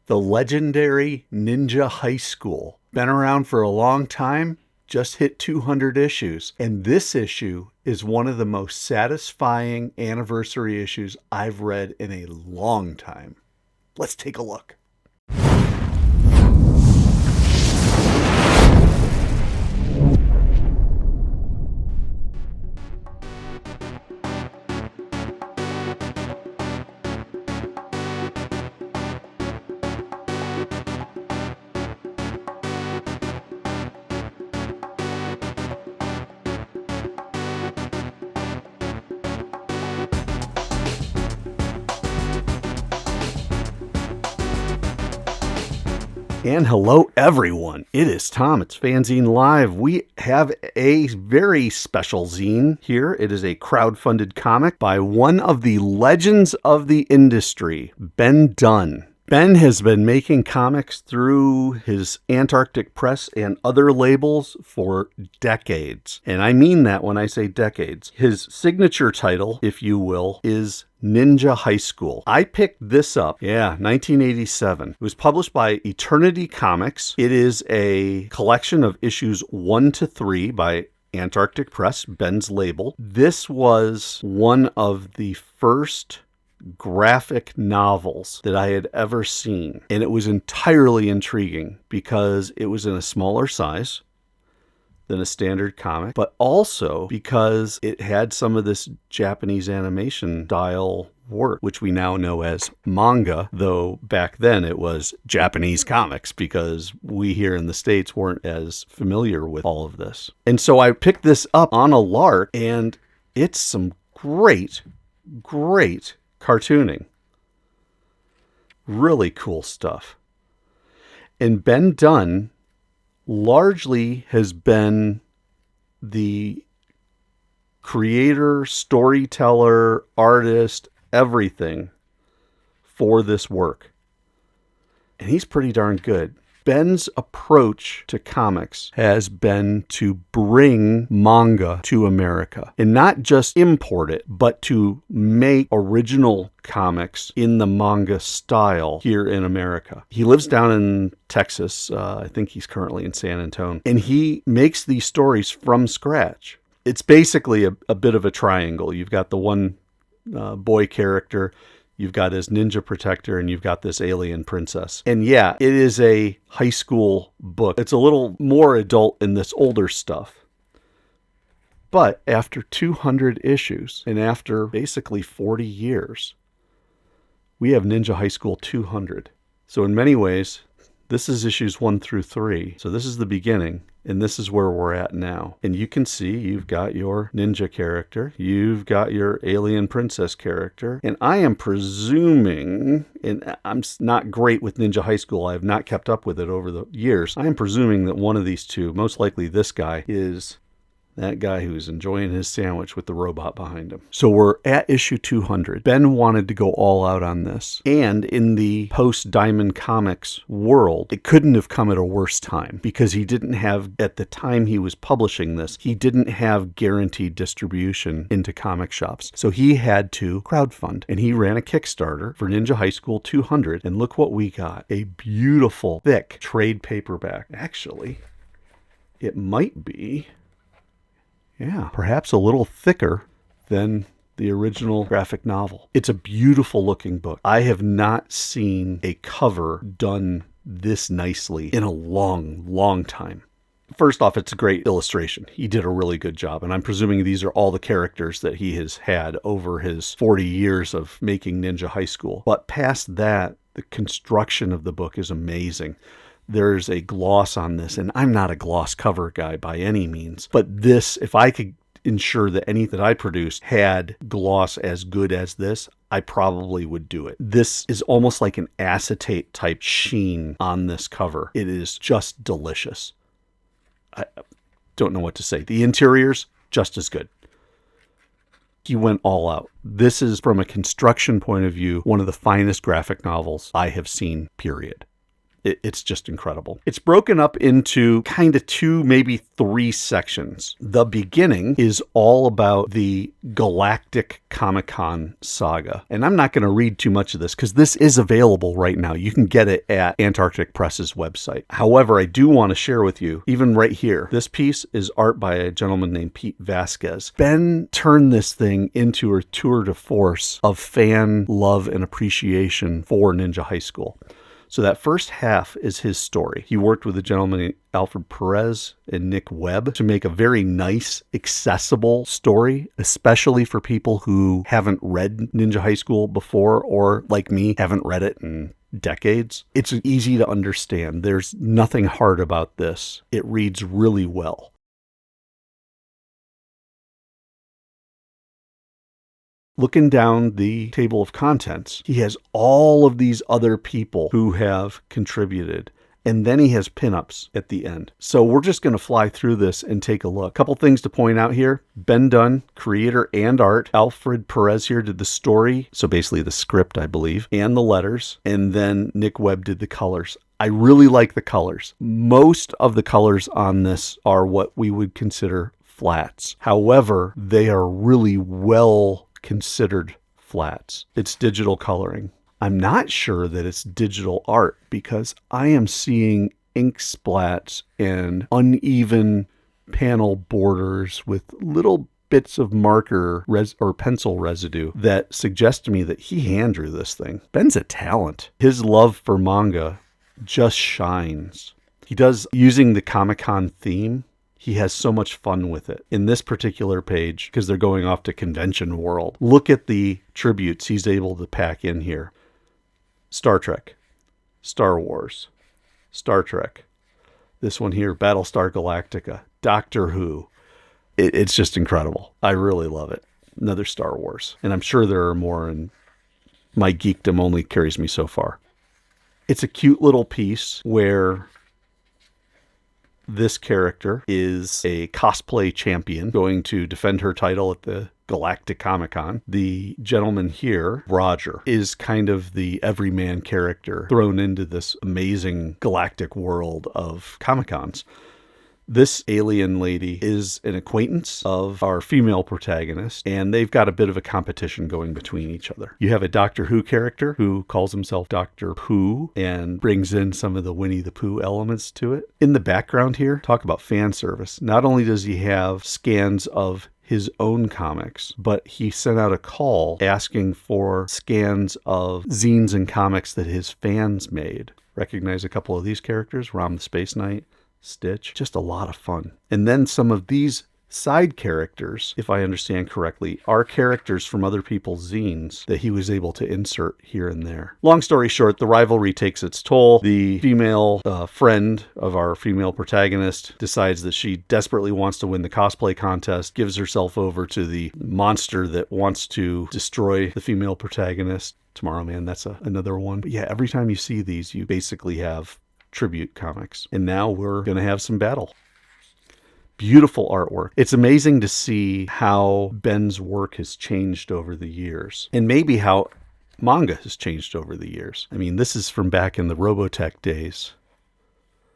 The legendary Ninja High School. Been around for a long time, just hit 200 issues. And this issue is one of the most satisfying anniversary issues I've read in a long time. Let's take a look. And hello everyone, it is Tom, it's FANzine Live. We have a very special zine here. It is a crowdfunded comic by one of the legends of the industry, Ben Dunn. Ben has been making comics through his Antarctic Press and other labels for decades. And I mean that when I say decades. His signature title, if you will, is Ninja High School. I picked this up, 1987. It was published by Eternity Comics. It is a collection of issues 1 to 3 by Antarctic Press, Ben's label. This was one of the first graphic novels that I had ever seen. And it was entirely intriguing because it was in a smaller size than a standard comic, but also because it had some of this Japanese animation style work, which we now know as manga, though back then it was Japanese comics because we here in the States weren't as familiar with all of this. And so I picked this up on a lark, and it's some great cartooning. Really cool stuff. And Ben Dunn largely has been the creator, storyteller, artist, everything for this work. And he's pretty darn good. Ben's approach to comics has been to bring manga to America and not just import it, but to make original comics in the manga style here in America. He lives down in Texas. I think he's currently in San Antonio, and he makes these stories from scratch. It's basically a bit of a triangle. You've got the one boy character, you've got his ninja protector, and you've got this alien princess. And yeah, it is a high school book. It's a little more adult in this older stuff. But after 200 issues, and after basically 40 years, we have Ninja High School 200. So in many ways, this is issues 1 through 3. So this is the beginning, and this is where we're at now. And you can see you've got your ninja character, you've got your alien princess character, and I am presuming, and I'm not great with Ninja High School, I have not kept up with it over the years, I am presuming that one of these two, most likely this guy, is that guy who's enjoying his sandwich with the robot behind him. So we're at issue 200. Ben wanted to go all out on this. And in the post-Diamond Comics world, it couldn't have come at a worse time because he didn't have, at the time he was publishing this, he didn't have guaranteed distribution into comic shops. So he had to crowdfund. And he ran a Kickstarter for Ninja High School 200. And look what we got. A beautiful, thick trade paperback. Actually, it might be... perhaps a little thicker than the original graphic novel. It's a beautiful looking book. I have not seen a cover done this nicely in a long time. First off, it's a great illustration. He did a really good job, and I'm presuming these are all the characters that he has had over his 40 years of making Ninja High School. But past that, the construction of the book is amazing. There's a gloss on this, and I'm not a gloss cover guy by any means, but this, if I could ensure that any that I produced had gloss as good as this, I probably would do it. This is almost like an acetate type sheen on this cover. It is just delicious. I don't know what to say. The interiors, just as good. He went all out. This is, from a construction point of view, one of the finest graphic novels I have seen, period. It's just incredible. It's broken up into kind of 2, maybe 3 sections. The beginning is all about the Galactic Comic-Con saga. And I'm not going to read too much of this because this is available right now. You can get it at Antarctic Press's website. However, I do want to share with you, even right here, this piece is art by a gentleman named Pete Vasquez. Ben turned this thing into a tour de force of fan love and appreciation for Ninja High School. So that first half is his story. He worked with a gentleman named Alfred Perez and Nick Webb to make a very nice, accessible story, especially for people who haven't read Ninja High School before or, like me, haven't read it in decades. It's easy to understand. There's nothing hard about this. It reads really well. Looking down the table of contents, he has all of these other people who have contributed. And then he has pinups at the end. So we're just going to fly through this and take a look. Couple things to point out here. Ben Dunn, creator and art. Alfred Perez here did the story. So basically the script, I believe, and the letters. And then Nick Webb did the colors. I really like the colors. Most of the colors on this are what we would consider flats. However, they are really well considered flats. It's digital coloring. I'm not sure that it's digital art because I am seeing ink splats and uneven panel borders with little bits of marker or pencil residue that suggest to me that he hand drew this thing. Ben's a talent. His love for manga just shines. He does, using the Comic-Con theme, he has so much fun with it. In this particular page, because they're going off to Convention World, look at the tributes he's able to pack in here. Star Trek, Star Wars, Star Trek. This one here, Battlestar Galactica, Doctor Who. It's just incredible. I really love it. Another Star Wars. And I'm sure there are more, and my geekdom only carries me so far. It's a cute little piece where this character is a cosplay champion going to defend her title at the Galactic Comic-Con. The gentleman here, Roger, is kind of the everyman character thrown into this amazing galactic world of Comic-Cons. This alien lady is an acquaintance of our female protagonist, and they've got a bit of a competition going between each other. You have a Doctor Who character who calls himself Dr. Pooh and brings in some of the Winnie the Pooh elements to it. In the background here, talk about fan service. Not only does he have scans of his own comics, but he sent out a call asking for scans of zines and comics that his fans made. Recognize a couple of these characters, Rom the Space Knight, Stitch, just a lot of fun. And then some of these side characters, if I understand correctly, are characters from other people's zines that he was able to insert here and there. Long story short, the rivalry takes its toll. The female friend of our female protagonist decides that she desperately wants to win the cosplay contest, gives herself over to the monster that wants to destroy the female protagonist. Tomorrow Man, that's another one. But yeah, every time you see these, you basically have tribute comics. And now we're going to have some battle. Beautiful artwork. It's amazing to see how Ben's work has changed over the years, and maybe how manga has changed over the years. I mean, this is from back in the Robotech days,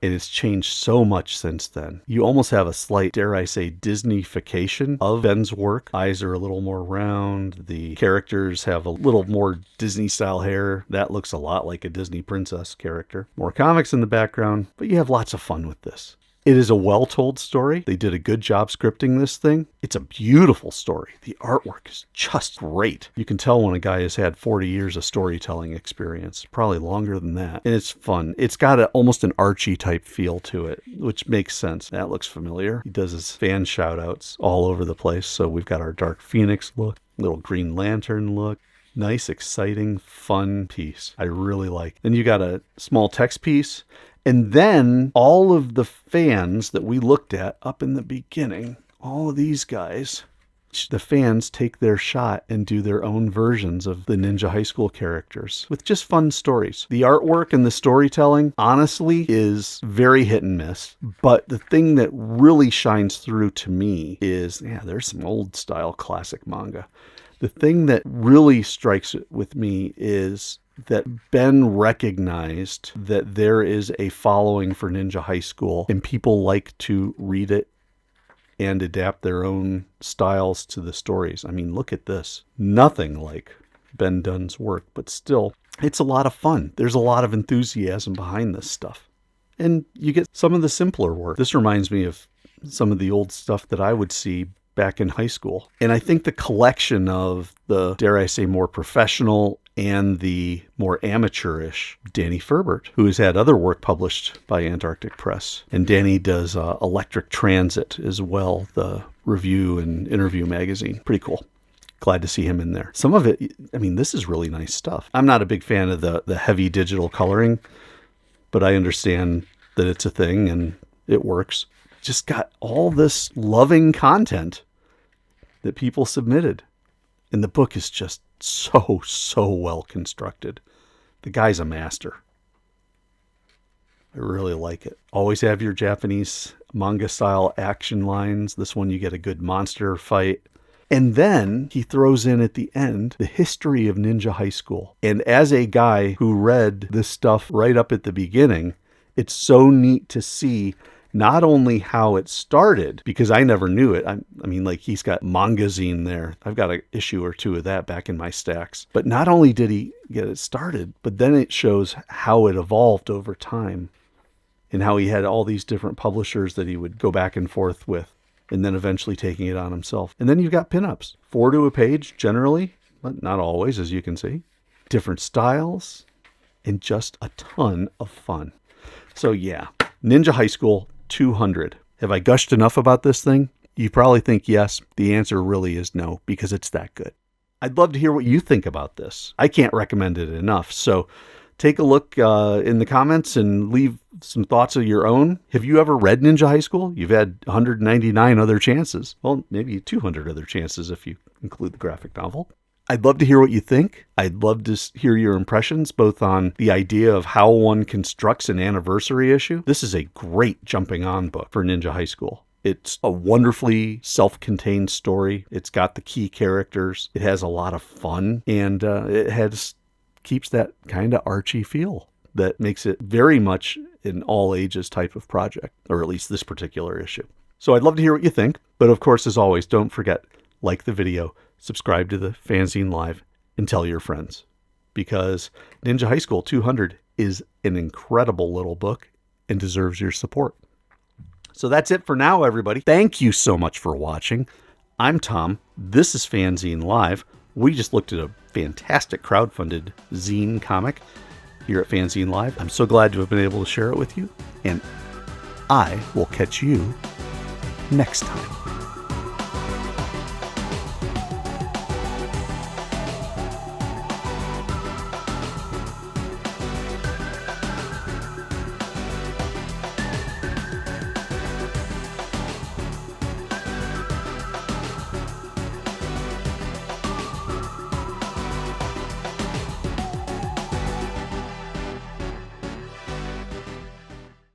and it's changed so much since then. You almost have a slight, dare I say, Disney-fication of Ben's work. Eyes are a little more round. The characters have a little more Disney-style hair. That looks a lot like a Disney princess character. More comics in the background, but you have lots of fun with this. It is a well-told story. They did a good job scripting this thing. It's a beautiful story. The artwork is just great. You can tell when a guy has had 40 years of storytelling experience, probably longer than that. And it's fun. It's got almost an Archie type feel to it, which makes sense. That looks familiar. He does his fan shout-outs all over the place. So we've got our Dark Phoenix look, little Green Lantern look. Nice, exciting, fun piece. I really like. Then you got a small text piece. And then all of the fans that we looked at up in the beginning, all of these guys, the fans take their shot and do their own versions of the Ninja High School characters with just fun stories. The artwork and the storytelling, honestly, is very hit and miss. But the thing that really shines through to me is, there's some old style classic manga. The thing that really strikes it with me is that Ben recognized that there is a following for Ninja High School and people like to read it and adapt their own styles to the stories. I mean, look at this. Nothing like Ben Dunn's work, but still, it's a lot of fun. There's a lot of enthusiasm behind this stuff. And you get some of the simpler work. This reminds me of some of the old stuff that I would see back in high school. And I think the collection of the, dare I say, more professional and the more amateurish Danny Ferbert, who has had other work published by Antarctic Press. And Danny does Electric Transit as well, the review and interview magazine. Pretty cool. Glad to see him in there. Some of it, I mean, this is really nice stuff. I'm not a big fan of the heavy digital coloring, but I understand that it's a thing and it works. Just got all this loving content that people submitted. And the book is just so well constructed. The guy's a master. I really like it. Always have your Japanese manga style action lines. This one you get a good monster fight. And then he throws in at the end the history of Ninja High School. And as a guy who read this stuff right up at the beginning, it's so neat to see not only how it started, because I never knew it. I mean, like, he's got Mangazine there. I've got an issue or two of that back in my stacks. But not only did he get it started, but then it shows how it evolved over time and how he had all these different publishers that he would go back and forth with, and then eventually taking it on himself. And then you've got pinups, 4 to a page generally, but not always, as you can see. Different styles, and just a ton of fun. So yeah, Ninja High School 200. Have I gushed enough about this thing? You probably think yes. The answer really is no, because it's that good. I'd love to hear what you think about this. I can't recommend it enough. So take a look in the comments and leave some thoughts of your own. Have you ever read Ninja High School? You've had 199 other chances. Well, maybe 200 other chances if you include the graphic novel. I'd love to hear what you think. I'd love to hear your impressions, both on the idea of how one constructs an anniversary issue. This is a great jumping on book for Ninja High School. It's a wonderfully self-contained story. It's got the key characters. It has a lot of fun, and it keeps that kind of Archie feel that makes it very much an all ages type of project, or at least this particular issue. So I'd love to hear what you think. But of course, as always, don't forget, like the video, subscribe to the FANzine Live, and tell your friends, because Ninja High School 200 is an incredible little book and deserves your support. So that's it for now, everybody. Thank you so much for watching. I'm Tom. This is FANzine Live. We just looked at a fantastic crowdfunded zine comic here at FANzine Live. I'm so glad to have been able to share it with you, and I will catch you next time.